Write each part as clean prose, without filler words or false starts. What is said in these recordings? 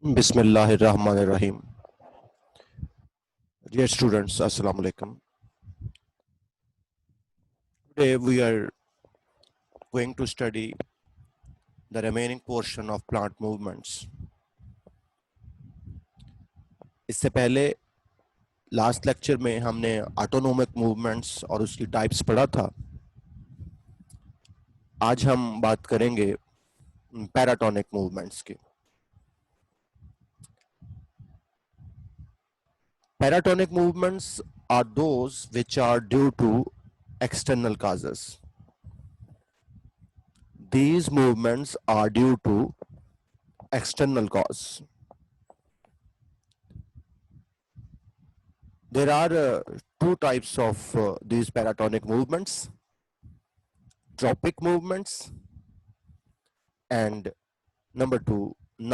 Bismillahirrahmanirrahim. Dear students, Assalamu alaikum. Today we are going to study the remaining portion of plant movements. इससे पहले last lecture में हमने autonomic movements और उसकी types पढ़ा था. आज हम बात करेंगे पैराटोनिक मूवमेंट्स की. Paratonic movements are those which are due to external causes. These movements are due to external cause. There are two types of these paratonic movements: tropic movements and number two,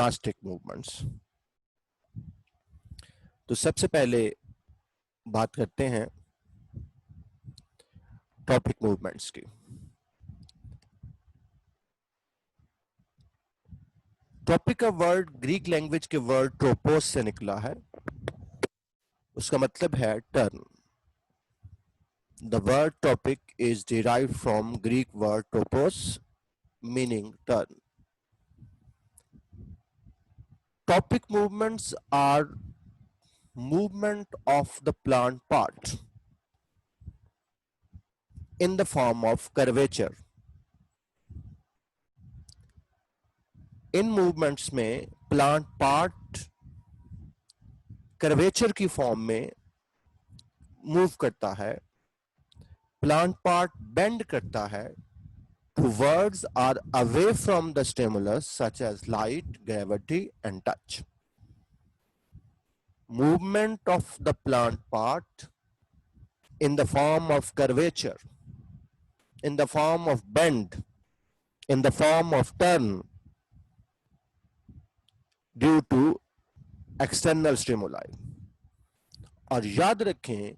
nastic movements. तो सबसे पहले बात करते हैं tropic movements की. Tropic का word Greek language के word ट्रोपोस से निकला है. उसका मतलब है turn. The word tropic is derived from Greek word tropos, meaning turn. Tropic movements are movement of the plant part in the form of curvature. In movements में plant part curvature की form में move करता है. Plant part bend करता है towards or away from the stimulus such as light, gravity and touch. Movement of the plant part in the form of curvature, in the form of bend, in the form of turn due to external stimuli. और याद रखें,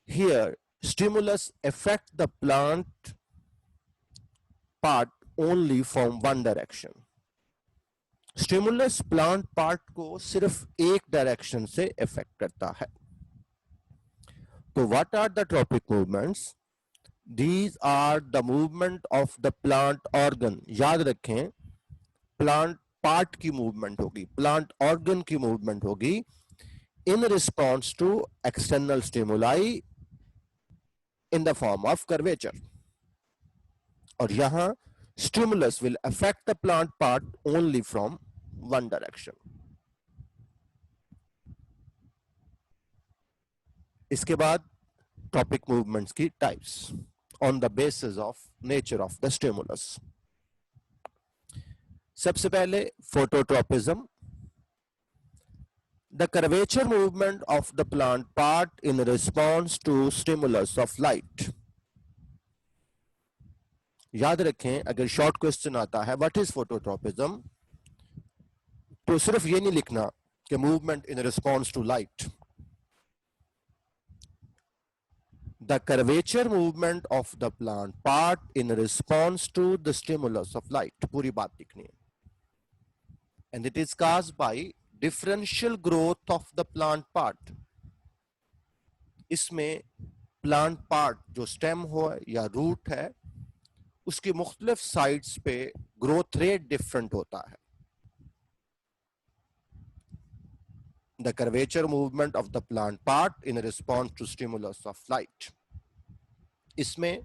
here stimulus affect the plant part only from one direction. Stimulus plant part को सिर्फ एक direction से effect करता है. तो what are the tropic movements? These are the movement of the plant organ. याद रखें, प्लांट पार्ट की मूवमेंट होगी, प्लांट ऑर्गन की मूवमेंट होगी in response to external stimuli in the form of curvature. और यहां stimulus will affect the plant part only from one direction. इसके बाद टॉपिक मूवमेंट्स की types on the basis of nature of the stimulus. सबसे पहले phototropism, the curvature movement of the plant part in response to stimulus of light. याद रखें, अगर short question आता है व्हाट इज फोटोट्रोपिज्म, तो सिर्फ ये नहीं लिखना कि movement in response to light. The curvature movement of the plant part in response to the stimulus of light, पूरी बात लिखनी है. And it is caused by differential growth of the plant part. इसमें प्लांट पार्ट जो stem हो या root है, उसकी मुख्तलिफ साइड्स पे ग्रोथ रेट डिफरेंट होता है. The curvature movement of the plant part in response to stimulus of light. इसमें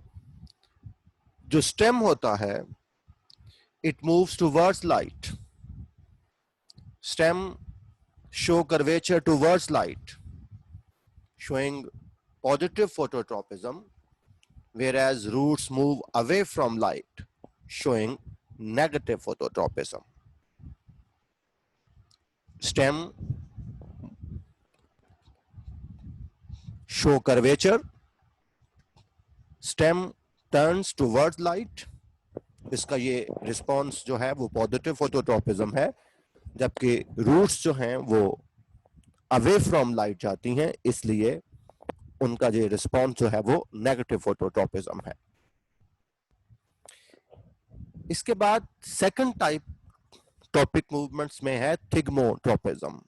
जो स्टेम होता है, it moves towards light. Stem show curvature towards light, showing positive phototropism, whereas roots move away from light, showing negative phototropism. Stem show curvature, stem turns towards light. इसका ये response जो है वो positive phototropism है, जबकि roots जो हैं वो अवे फ्रॉम लाइट जाती हैं, इसलिए उनका जो रिस्पॉन्स जो है वो नेगेटिव फोटोट्रोपिज्म है. इसके बाद सेकंड टाइप टॉपिक मूवमेंट्स में है thigmotropism.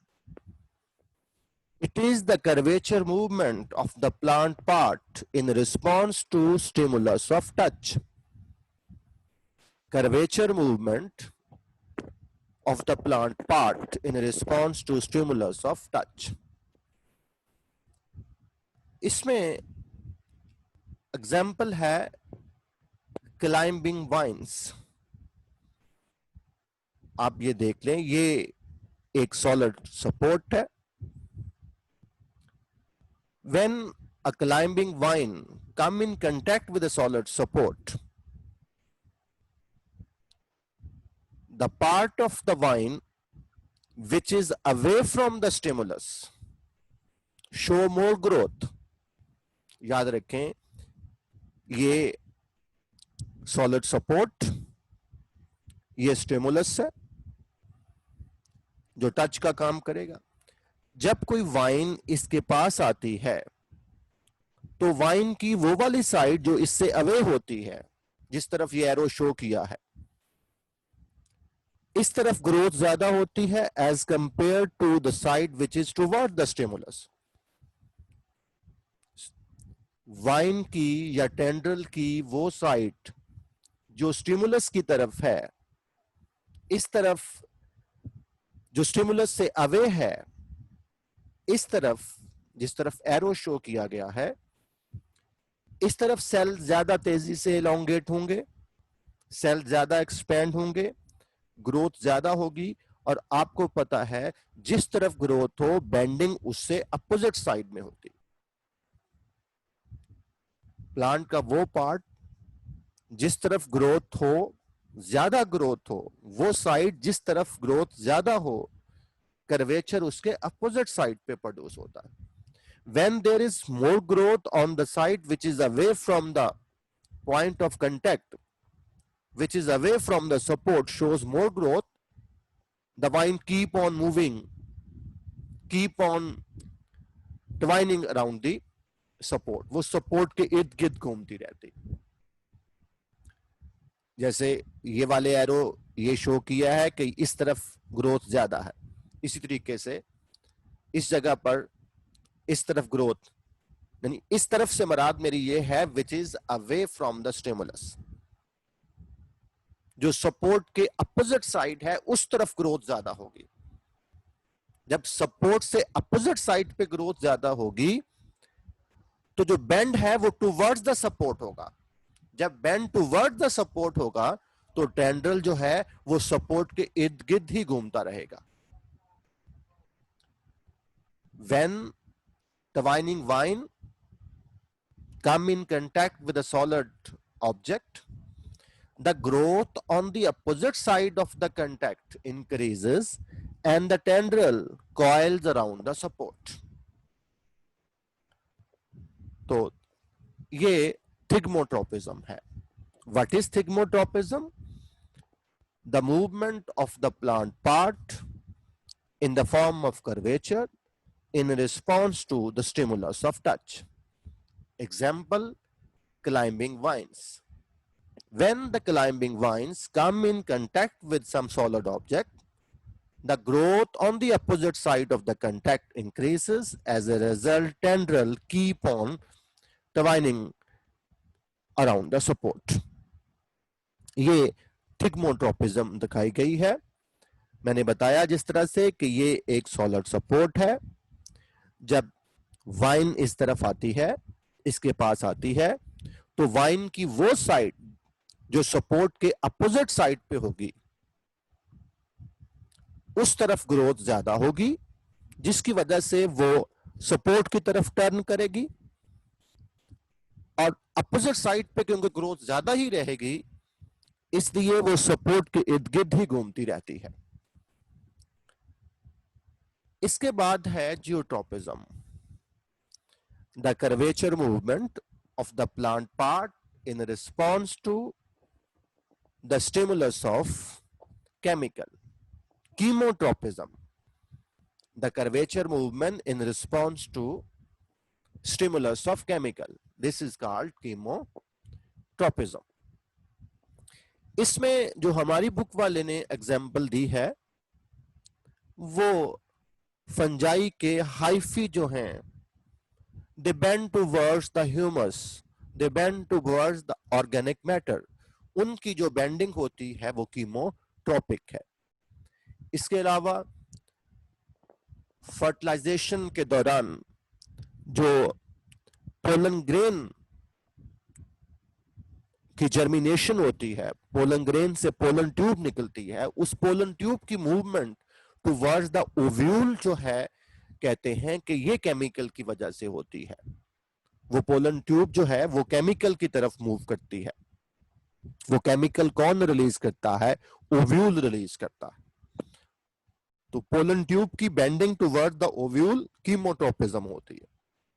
It is the curvature movement of the plant part in response to stimulus of touch. Curvature movement of the plant part in response to stimulus of touch. इसमें example है climbing wines. आप ये देख लें, ये एक solid support है. When a climbing vine come in contact with a solid support, the part of the vine which is away from the stimulus show more growth. याद रखें, ये solid support, ये stimulus है जो टच का काम करेगा. जब कोई वाइन इसके पास आती है तो वाइन की वो वाली साइड जो इससे अवे होती है, जिस तरफ ये एरो शो किया है, इस तरफ ग्रोथ ज्यादा होती है as compare to the side which is toward the stimulus. Vine की या टेंड्रल की वो साइड जो स्टिमुलस की तरफ है, इस तरफ जो स्टिमुलस से अवे है, इस तरफ जिस तरफ एरो शो किया गया है, इस तरफ सेल ज्यादा तेजी से एलोंगेट होंगे, सेल ज्यादा एक्सपेंड होंगे, ग्रोथ ज्यादा होगी. और आपको पता है जिस तरफ ग्रोथ हो, बेंडिंग उससे अपोजिट साइड में होती. प्लांट का वो पार्ट जिस तरफ ग्रोथ हो, ज्यादा ग्रोथ हो, वो साइड जिस तरफ ग्रोथ ज्यादा हो, कर्वेचर उसके अपोजिट साइड पे प्रोड्यूस होता है. When there is more growth on the side which is away from the point of contact, which is away from the support, shows more growth, the vine keep on moving, keep on twining around the support. वो support के इर्द गिर्द घूमती रहती. जैसे ये वाले arrow ये शो किया है कि इस तरफ ग्रोथ ज्यादा है, इसी तरीके से इस जगह पर इस तरफ ग्रोथ, यानी इस तरफ से मराद मेरी ये है which is away from the stimulus. जो सपोर्ट के अपोजिट साइड है उस तरफ ग्रोथ ज्यादा होगी. जब सपोर्ट से अपोजिट साइड पे ग्रोथ ज्यादा होगी तो जो बेंड है वो टुवर्ड्स द सपोर्ट होगा. जब बेंड टुवर्ड्स द सपोर्ट होगा तो टेंड्रल जो है वो सपोर्ट के इर्द गिर्द ही घूमता रहेगा. When the twining vine come in contact with a solid object, the growth on the opposite side of the contact increases and the tendril coils around the support. तो ये थिग्मोट्रोपिज्म है. What is thigmotropism? The movement of the plant part in the form of curvature in response to the stimulus of touch. Example, climbing vines. When the climbing vines come in contact with some solid object, the growth on the opposite side of the contact increases. As a result, tendril keep on twining around the support. ये thigmotropism दिखाई गई है. मैंने बताया जिस तरह से कि ये एक सॉलिड सपोर्ट है. जब वाइन इस तरफ आती है, इसके पास आती है, तो वाइन की वो साइड जो सपोर्ट के अपोजिट साइड पे होगी, उस तरफ ग्रोथ ज्यादा होगी, जिसकी वजह से वो सपोर्ट की तरफ टर्न करेगी. और अपोजिट साइड पे क्योंकि ग्रोथ ज्यादा ही रहेगी, इसलिए वो सपोर्ट के इर्द गिर्द ही घूमती रहती है. इसके बाद है geotropism. The curvature movement of the plant part in response to the stimulus of chemical. Chemotropism. The curvature movement in response to stimulus of chemical. This is called chemotropism. इसमें जो हमारी बुक वाले ने एग्जाम्पल दी है वो fungi के hyphae जो हैं, they bend towards the humus, they bend towards the organic matter, उनकी जो बेंडिंग होती है वो कीमोट्रोपिक है। इसके अलावा फर्टिलाइजेशन के दौरान जो पोलन ग्रेन की जर्मिनेशन होती है, पोलन ग्रेन से पोलन ट्यूब निकलती है, उस पोलन ट्यूब की मूवमेंट टुवर्ड्स द ओव्यूल जो है, कहते हैं कि ये केमिकल की वजह से होती है। वो पोलन ट्यूब जो है वो केमिकल की तरफ मूव करती है। वो केमिकल कौन रिलीज करता है? ओव्यूल रिलीज करता है। तो पोलन ट्यूब की bending toward the ovule chemotropism होती है।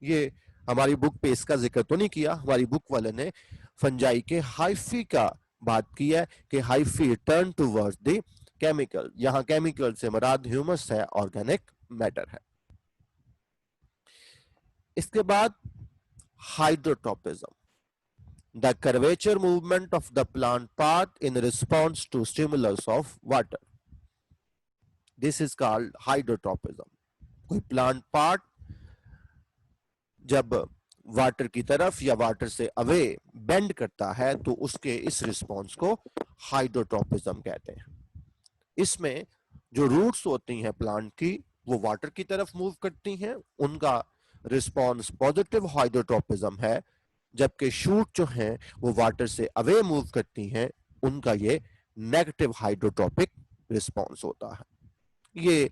ये हमारी बुक पे इसका जिक्र तो नहीं किया, हमारी बुक वाले ने फंजाई के हाइफी का बात की है कि hyphae turn towards the chemical. यहां केमिकल से मुराद ह्यूमस है, ऑर्गेनिक मैटर है। इसके बाद hydrotropism, the curvature movement of the plant part in response to stimulus of water, this is called hydrotropism. कोई प्लांट पार्ट जब वाटर की तरफ या वाटर से अवे बेंड करता है तो उसके इस रिस्पॉन्स को हाइड्रोट्रोपिज्म कहते हैं। इसमें जो रूट्स होती हैं प्लांट की वो वाटर की तरफ मूव करती हैं, उनका रिस्पॉन्स पॉजिटिव हाइड्रोट्रोपिज्म है, जबकि शूट जो हैं वो वाटर से अवे मूव करती हैं, उनका ये नेगेटिव हाइड्रोट्रोपिक रिस्पॉन्स होता है। ये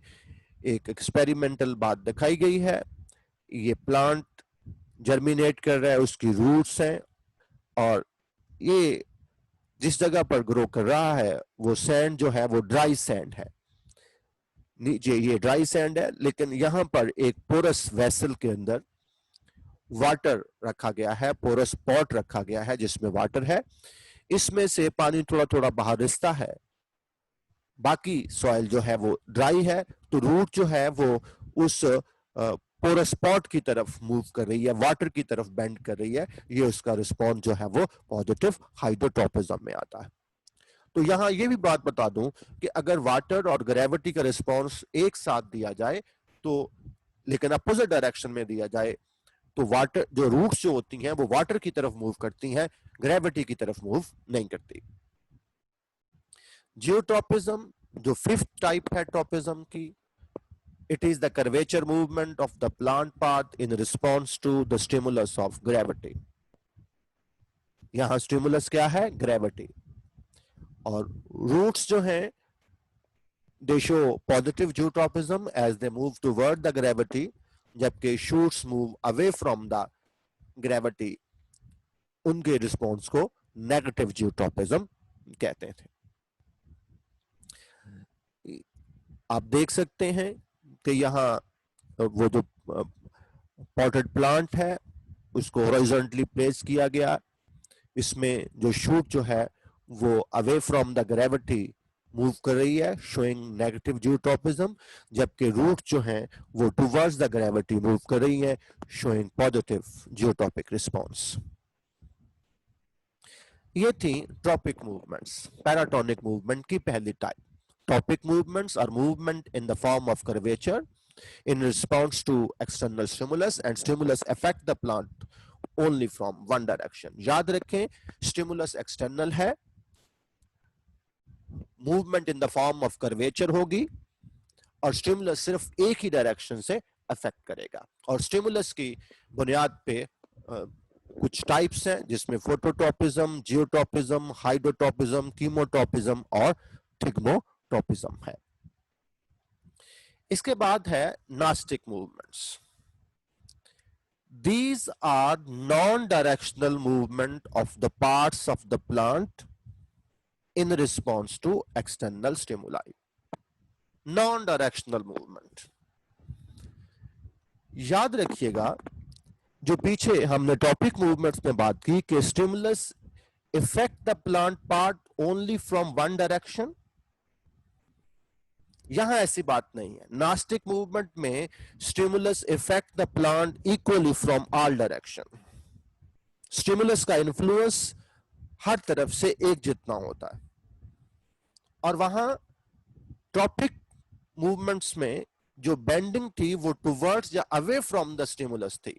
एक एक्सपेरिमेंटल बात दिखाई गई है। ये प्लांट जर्मिनेट कर रहा है, उसकी रूट्स हैं, और ये जिस जगह पर ग्रो कर रहा है वो सैंड जो है वो ड्राई सैंड है, नीचे ये ड्राई सैंड है, लेकिन यहां पर एक पोरस वेसल के अंदर वाटर रखा गया है, पोरस पॉट रखा गया है जिसमें वाटर है, इसमें से पानी थोड़ा थोड़ा बाहर रिसता है, बाकी सॉइल जो है वो ड्राई है, तो रूट जो है वो उस पोरस पॉट की तरफ मूव कर रही है, वाटर की तरफ बेंड कर रही है, ये उसका रिस्पॉन्स जो है वो पॉजिटिव हाइड्रोट्रोपिज्म में आता है। तो यहां ये भी बात बता दूं कि अगर वाटर और ग्रेविटी का रिस्पॉन्स एक साथ दिया जाए तो, लेकिन अपोजिट डायरेक्शन में दिया जाए, तो वाटर जो रूट्स जो होती हैं वो वाटर की तरफ मूव करती हैं, ग्रेविटी की तरफ मूव नहीं करती। जियोट्रोपिज्म जो फिफ्थ टाइप है ट्रोपिज्म की, it is the curvature movement of the plant path in response to the stimulus of gravity। यहां स्टिमुलस क्या है? ग्रेविटी। और रूट्स जो हैं they show positive geotropism as they move toward the gravity, जबकि shoots move away from the gravity, उनके response को negative geotropism कहते थे। आप देख सकते हैं कि यहाँ वो जो पॉटेड प्लांट है उसको हॉरिजॉन्टली प्लेस किया गया, इसमें जो शूट जो है वो away from the gravity move कर रही है, शोइंग नेगेटिव जियोट्रोपिज्म, जबकि रूट जो है वो टुवर्ड्स द ग्रेविटी मूव कर रही है, शोइंग पॉजिटिव जियोट्रोपिक रिस्पॉन्स। ये थी ट्रॉपिक मूवमेंट्स, पैराटोनिक मूवमेंट की पहली type. Tropic movements are movement in the form of curvature in response to external stimulus, and stimulus affect the plant only from one direction। याद रखें, stimulus external है, movement in the form of curvature होगी, और stimulus सिर्फ एक ही direction से affect करेगा। और स्टिमुलस की बुनियाद पे कुछ टाइप्स हैं जिसमें फोटोट्रोपिज्म, जियोट्रोपिज्म, हाइड्रोट्रोपिज्म, कीमोट्रोपिज्म और थिग्मोट्रोपिज्म है। इसके बाद है nastic movements. These are non-directional movement of the parts of the plant in response to external stimuli। Non-directional movement, याद रखिएगा जो पीछे हमने टॉपिक मूवमेंट्स में बात की कि stimulus effect the plant part only from one direction, यहां ऐसी बात नहीं है। नास्टिक मूवमेंट में stimulus effect the plant equally from all direction. Stimulus का इन्फ्लुएंस हर तरफ से एक जितना होता है। और वहां ट्रॉपिक मूवमेंट्स में जो बेंडिंग थी वो टुवर्ड्स या अवे फ्रॉम द स्टिमुलस थी।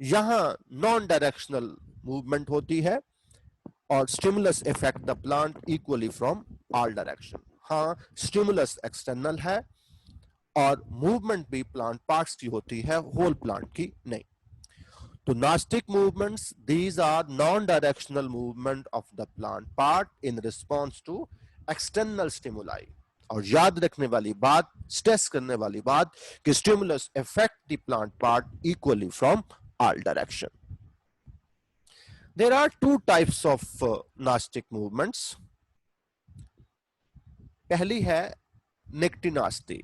यहां नॉन डायरेक्शनल मूवमेंट होती है और stimulus effect the plant equally from all direction. हाँ, स्टिमुलस एक्सटर्नल है और मूवमेंट भी प्लांट पार्ट्स की होती है, होल प्लांट की नहीं। तो nastic movements, these are non directional movement of the plant part in response to external stimuli. और याद रखने वाली बात, स्ट्रेस करने वाली बात कि stimulus effect the plant part equally from all direction. There are two types of nastic movements. पहली है निक्टिनास्टी।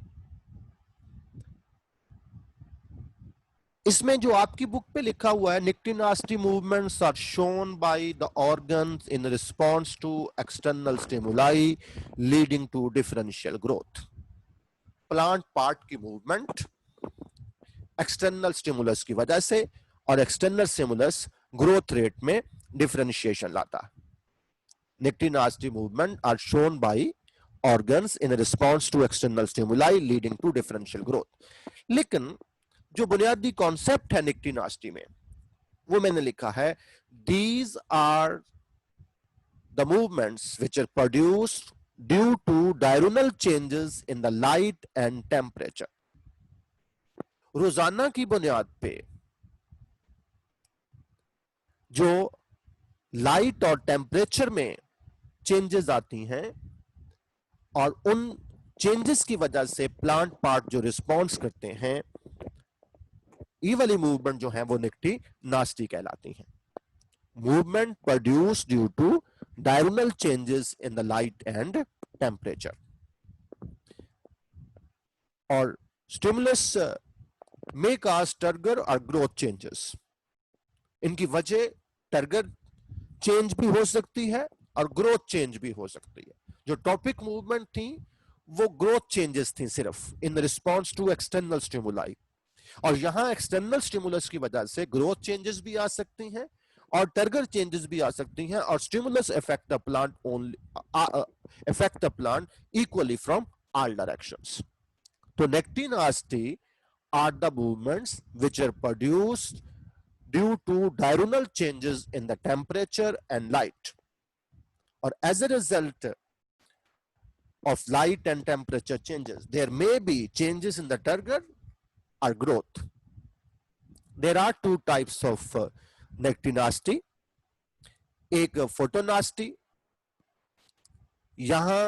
इसमें जो आपकी बुक पे लिखा हुआ है, nyctinasty movements are shown by the organs in response to external stimuli leading to differential growth. Plant part की मूवमेंट एक्सटर्नल स्टिमुलस की वजह से, और एक्सटर्नल स्टिमुलस ग्रोथ रेट में डिफरेंशिएशन लाता है। Nictinasty movement are shown by organs in response to external stimuli leading to differential growth. लेकिन जो बुनियादी कॉन्सेप्ट है निक्टिनास्टी में वो मैंने लिखा है, these are the movements which are produced due to diurnal changes in the light and temperature. रोजाना की बुनियाद पे जो लाइट और टेम्परेचर में चेंजेस आती हैं और उन चेंजेस की वजह से प्लांट पार्ट जो रिस्पॉन्स करते हैं, ये वाली मूवमेंट जो है वो निक्टिनास्टी कहलाती हैं। Movement produce due to diurnal changes in the light and temperature. और स्टिमुलस में काज टर्गर और ग्रोथ चेंजेस। इनकी वजह टर्गर चेंज भी हो सकती है और ग्रोथ चेंज भी हो सकती है। जो टॉपिक मूवमेंट थी वो ग्रोथ चेंजेस थी सिर्फ in response to external stimuli, और यहां एक्सटर्नल स्टिमुलस की वजह से ग्रोथ चेंजेस भी आ सकती हैं और टर्गर चेंजेस भी आ सकती हैं, और stimulus effect the plant only effect the plant equally from all directions. तो nyctinasty are the movements which are produced due to diurnal changes in the temperature and light, or as a result of light and temperature changes there may be changes in the turgor or growth. There are two types of निक्टिनास्टी। एक photonasty, यहां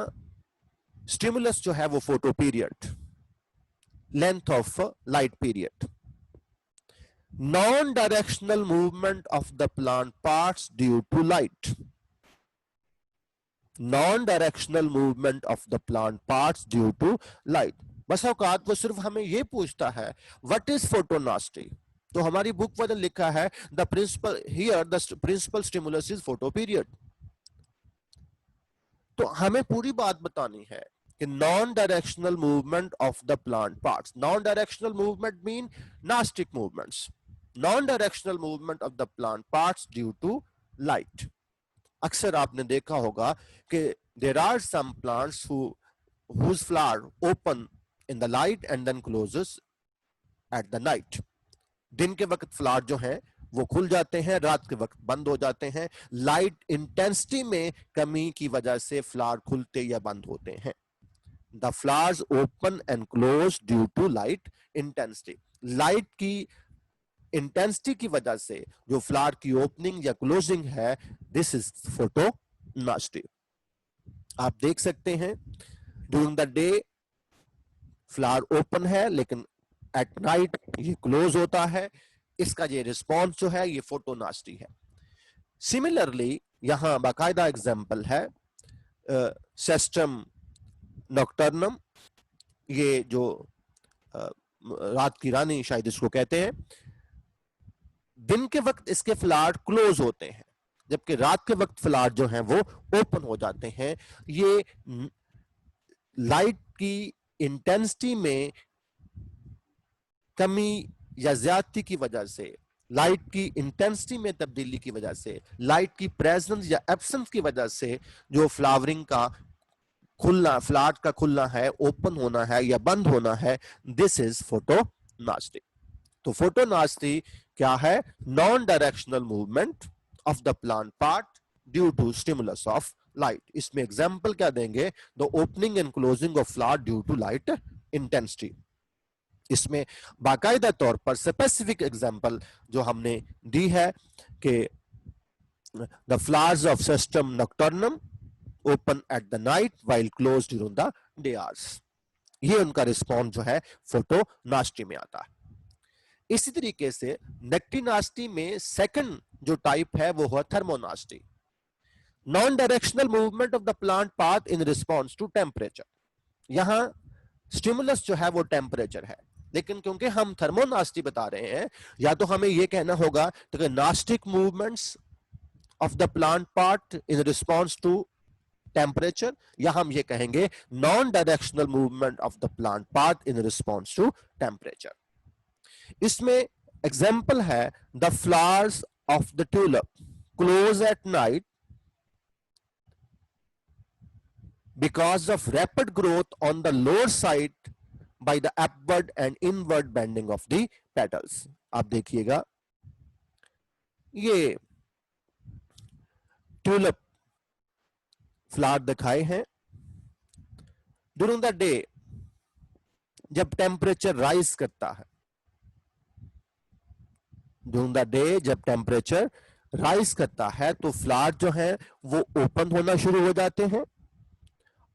stimulus जो है वो photo period, length of light period. Non-directional movement of the plant parts due to light. Non-directional movement of the plant parts due to light. बस औकात वो सिर्फ हमें ये पूछता है what is photonasty, तो हमारी बुक पर लिखा है the principal here the principal stimulus is photoperiod। तो हमें पूरी बात बतानी है कि non directional movement of the plant parts. Non directional movement mean nastic movements, non-directional movement of the plant parts due to light. अक्सर आपने देखा होगा कि there are some plants whose flower open in the light and then closes at the night. दिन के वक्त flower जो हैं वो खुल जाते हैं, रात के वक्त बंद हो जाते हैं। लाइट इंटेंसिटी में कमी की वजह से फ्लावर खुलते या बंद होते हैं। The flowers open and close due to light intensity. Light की इंटेंसिटी की वजह से जो फ्लावर की ओपनिंग या क्लोजिंग है, दिस इज फोटोनास्टी। आप देख सकते हैं during the day flower open है लेकिन एट नाइट ये क्लोज होता है। इसका ये रिस्पॉन्स जो है ये फोटोनास्टी है। सिमिलरली यहां बाकायदा एग्जाम्पल है सेस्ट्रम नॉक्टर्नम, ये जो रात की रानी शायद इसको कहते हैं। दिन के वक्त इसके फ्लावर क्लोज होते हैं जबकि रात के वक्त फ्लावर जो हैं वो ओपन हो जाते हैं। ये लाइट की इंटेंसिटी में कमी या ज्यादती की वजह से लाइट की इंटेंसिटी में तब्दीली की वजह से, लाइट की प्रेजेंस या एब्सेंस की वजह से जो फ्लावरिंग का खुलना, फ्लावर का खुलना है, ओपन होना है या बंद होना है, दिस इज फोटोनास्टी। तो फोटोनास्टी क्या है? Non directional movement of the plant part due to stimulus of light. इसमें एग्जांपल क्या देंगे? The opening and closing of flower due to light intensity. इसमें बाकायदा तौर पर स्पेसिफिक एग्जांपल जो हमने दी है कि the flowers of cestrum nocturnum open at the night while closed during the day hours. ये उनका रिस्पॉन्स जो है फोटोनास्टी में आता है। इसी तरीके से नेक्टिनास्टी में सेकंड जो टाइप है वो है thermonasty, non directional movement of the plant part in response to temperature. यहां स्टिमुलस जो है वो टेम्परेचर है, लेकिन क्योंकि हम थर्मोनास्टी बता रहे हैं, या तो हमें यह कहना होगा तो nastic movements of the plant part in response to temperature, या हम ये कहेंगे non directional movement of the plant part in response to temperature. इसमें एग्जाम्पल है the flowers of the tulip close at night because of rapid growth on the lower side by the upward and inward bending of the petals। आप देखिएगा ये tulip flower दिखाए हैं। During the day जब temperature rise करता है, during the day जब temperature rise करता है तो फ्लावर जो है वो ओपन होना शुरू हो जाते हैं,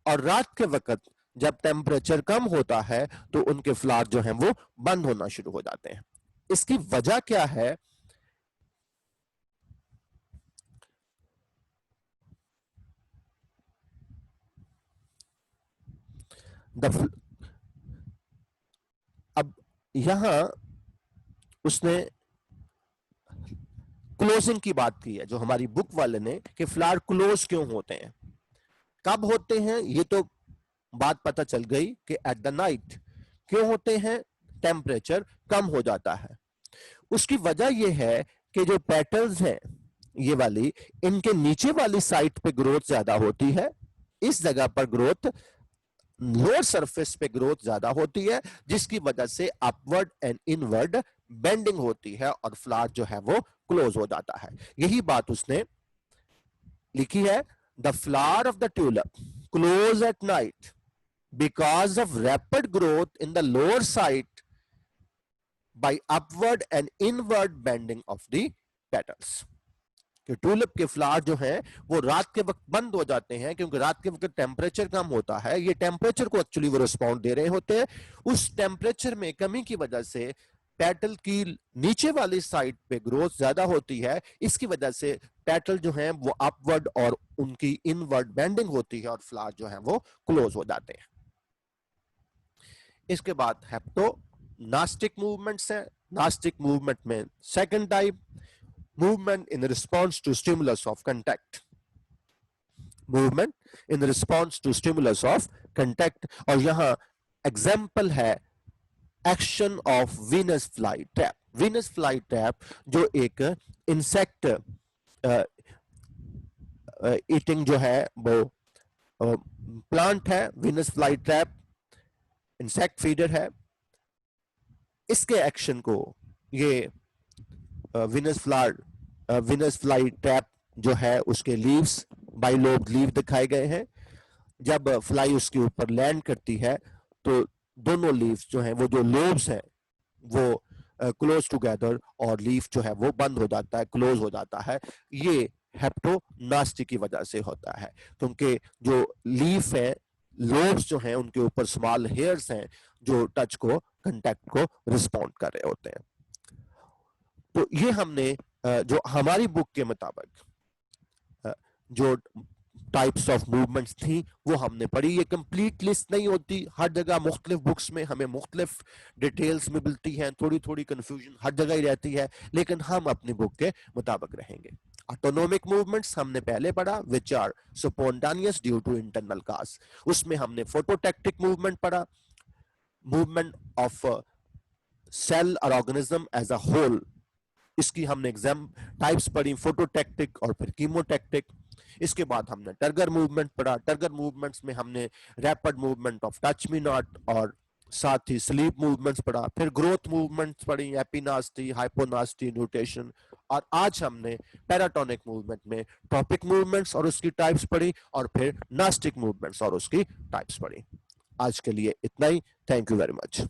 और रात के वक्त जब टेम्परेचर कम होता है तो उनके फ्लावर जो हैं वो बंद होना शुरू हो जाते हैं। इसकी वजह क्या है? अब यहां उसने क्लोजिंग की बात की है, जो हमारी बुक वाले ने, कि फ्लावर क्लोज क्यों होते हैं, कब होते हैं, ये तो बात पता चल गई कि एट द नाइट। क्यों होते हैं? टेम्परेचर कम हो जाता है। उसकी वजह यह है कि जो पेटल्स हैं ये वाली, इनके नीचे वाली साइड पे ग्रोथ ज्यादा होती है, इस जगह पर ग्रोथ, लोअर सरफेस पे ग्रोथ ज्यादा होती है, जिसकी वजह से अपवर्ड एंड इनवर्ड बेंडिंग होती है और फ्लावर जो है वो क्लोज हो जाता है। यही बात उसने लिखी है, the flower of the tulip close at night because of rapid growth in the lower side by upward and inward bending of the petals। कि ट्यूलिप के फ्लावर जो हैं वो रात के वक्त बंद हो जाते हैं, क्योंकि रात के वक्त टेम्परेचर कम होता है। ये टेम्परेचर को एक्चुअली वो रिस्पॉन्ड दे रहे होते हैं। उस टेम्परेचर में कमी की वजह से पेटल की नीचे वाली साइड पे ग्रोथ ज्यादा होती है, इसकी वजह से पेटल जो हैं वो अपवर्ड और उनकी इनवर्ड बेंडिंग होती है और फ्लावर जो है वो क्लोज हो जाते हैं। इसके बाद हेप्टोनास्टिक मूवमेंट्स है। नास्टिक मूवमेंट में second type, movement in response to stimulus of contact, movement in response to stimulus of contact. और यहां एग्जाम्पल है action of Venus fly trap. Venus fly trap जो एक इंसेक्ट ईटिंग जो है वो प्लांट है, Venus fly trap insect feeder है। इसके एक्शन को ये वीनस फ्लाई ट्रैप जो है उसके लीव्स, बाइलोब लीव दिखाए गए हैं। जब फ्लाई उसके ऊपर लैंड करती है तो दोनों लीव्स जो हैं, वो जो लोब्स हैं वो क्लोज टुगेदर, और लीफ जो है वो बंद हो जाता है, क्लोज हो जाता है। ये हेप्टोनास्टी की वजह से होता है, क्योंकि जो लीफ है, लोब्स जो हैं उनके ऊपर स्मॉल हेयर्स हैं जो टच को, कंटैक्ट को रिस्पॉन्ड कर रहे होते हैं। तो ये हमने जो हमारी बुक के मुताबिक जो टाइप्स ऑफ मूवमेंट्स थी वो हमने पढ़ी। ये कंप्लीट लिस्ट नहीं होती, हर जगह मुख्तलिफ बुक्स में हमें मुख्तलिफ डिटेल्स में मिलती हैं, थोड़ी थोड़ी कंफ्यूजन हर जगह ही रहती है, लेकिन हम अपनी बुक के मुताबिक रहेंगे। ऑटोनोमिक मूवमेंट्स हमने पहले पढ़ा, which are spontaneous due to internal cause. उसमें हमने फोटोटैक्टिक मूवमेंट पढ़ा, मूवमेंट ऑफ सेल और ऑर्गेनिज्म एज अ होल इसकी हमने एग्जाम टाइप्स पढ़ी, फोटोटैक्टिक और फिर कीमोटैक्टिक। इसके बाद हमने टर्गर मूवमेंट पढ़ा। टर्गर मूवमेंट्स में हमने rapid movement of touch me not और साथ ही स्लीप मूवमेंट्स पढ़ा। फिर ग्रोथ मूवमेंट्स पढ़ी, एपिनास्टी, हाइपोनास्टी, न्यूटेशन। और आज हमने पैराटोनिक मूवमेंट में टॉपिक मूवमेंट्स और उसकी टाइप्स पढ़ी और फिर नास्टिक मूवमेंट्स और उसकी टाइप्स पढ़ी। आज के लिए इतना ही। Thank you very much.